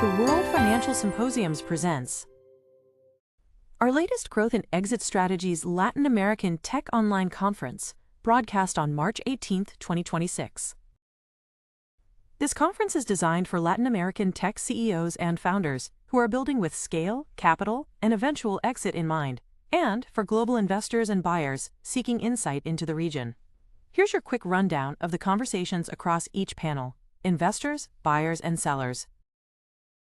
The World Financial Symposiums presents our latest growth and exit strategies Latin American Tech Online Conference, broadcast on March 18, 2026. This conference is designed for Latin American tech CEOs and founders who are building with scale, capital, and eventual exit in mind, and for global investors and buyers seeking insight into the region. Here's your quick rundown of the conversations across each panel: investors, buyers, and sellers.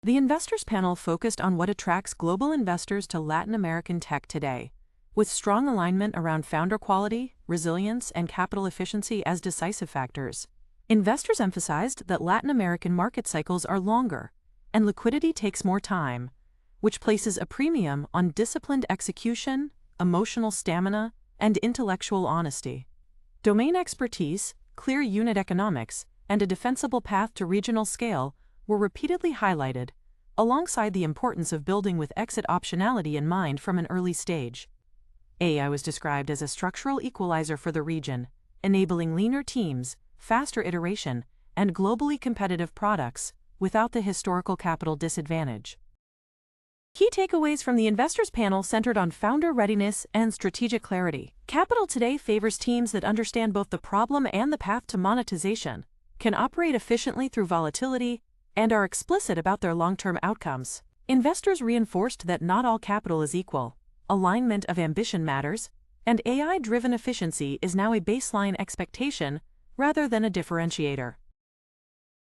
The investors panel focused on what attracts global investors to Latin American tech today, with strong alignment around founder quality, resilience, and capital efficiency as decisive factors. Investors emphasized that Latin American market cycles are longer, and liquidity takes more time, which places a premium on disciplined execution, emotional stamina, and intellectual honesty. Domain expertise, clear unit economics, and a defensible path to regional scale were repeatedly highlighted, alongside the importance of building with exit optionality in mind from an early stage. AI was described as a structural equalizer for the region, enabling leaner teams, faster iteration, and globally competitive products without the historical capital disadvantage. Key takeaways from the investors panel centered on founder readiness and strategic clarity. Capital today favors teams that understand both the problem and the path to monetization, can operate efficiently through volatility, and are explicit about their long-term outcomes. Investors reinforced that not all capital is equal, alignment of ambition matters, and AI-driven efficiency is now a baseline expectation rather than a differentiator.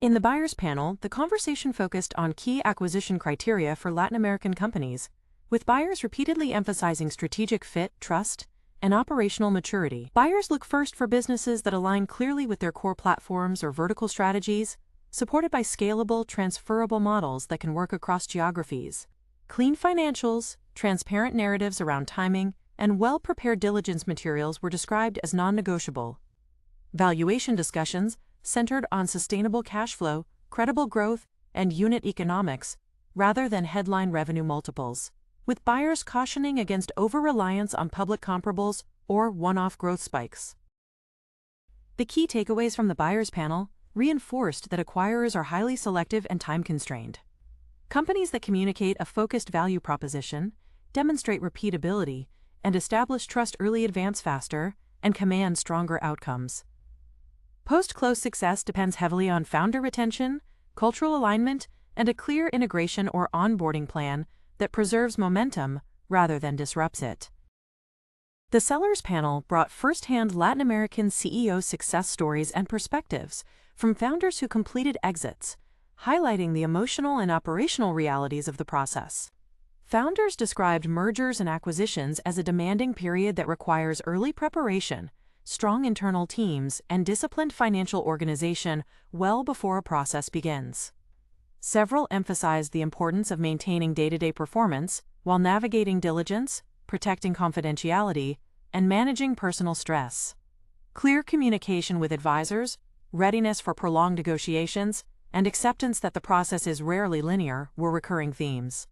In the buyers panel, the conversation focused on key acquisition criteria for Latin American companies, with buyers repeatedly emphasizing strategic fit, trust, and operational maturity. Buyers look first for businesses that align clearly with their core platforms or vertical strategies, supported by scalable, transferable models that can work across geographies. Clean financials, transparent narratives around timing, and well-prepared diligence materials were described as non-negotiable. Valuation discussions centered on sustainable cash flow, credible growth, and unit economics, rather than headline revenue multiples, with buyers cautioning against over-reliance on public comparables or one-off growth spikes. The key takeaways from the buyers panel reinforced that acquirers are highly selective and time-constrained. Companies that communicate a focused value proposition, demonstrate repeatability, and establish trust early advance faster and command stronger outcomes. Post-close success depends heavily on founder retention, cultural alignment, and a clear integration or onboarding plan that preserves momentum rather than disrupts it. The sellers panel brought first-hand Latin American CEO success stories and perspectives from founders who completed exits, highlighting the emotional and operational realities of the process. Founders described mergers and acquisitions as a demanding period that requires early preparation, strong internal teams, and disciplined financial organization well before a process begins. Several emphasized the importance of maintaining day-to-day performance while navigating diligence, protecting confidentiality, and managing personal stress. Clear communication with advisors, readiness for prolonged negotiations, and acceptance that the process is rarely linear were recurring themes.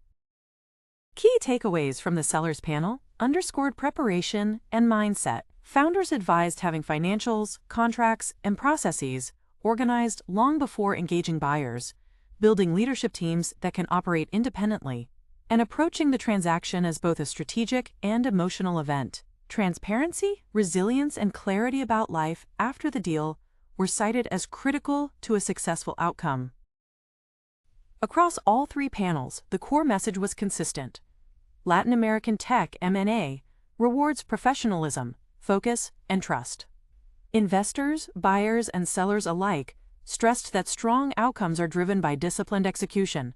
Key takeaways from the sellers panel underscored preparation and mindset. Founders advised having financials, contracts, and processes organized long before engaging buyers, building leadership teams that can operate independently, and approaching the transaction as both a strategic and emotional event. Transparency, resilience, and clarity about life after the deal were cited as critical to a successful outcome. Across all three panels, the core message was consistent. Latin American Tech M&A rewards professionalism, focus, and trust. Investors, buyers, and sellers alike stressed that strong outcomes are driven by disciplined execution,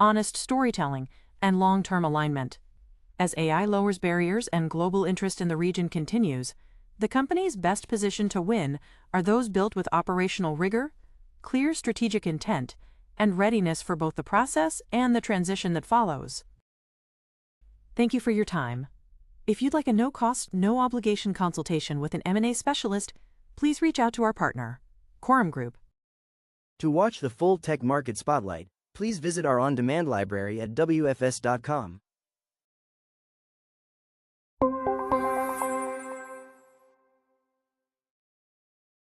honest storytelling, and long-term alignment. As AI lowers barriers and global interest in the region continues, the companies best positioned to win are those built with operational rigor, clear strategic intent, and readiness for both the process and the transition that follows. Thank you for your time. If you'd like a no-cost, no-obligation consultation with an M&A specialist, please reach out to our partner, Quorum Group. To watch the full tech market spotlight, please visit our on-demand library at wfs.com.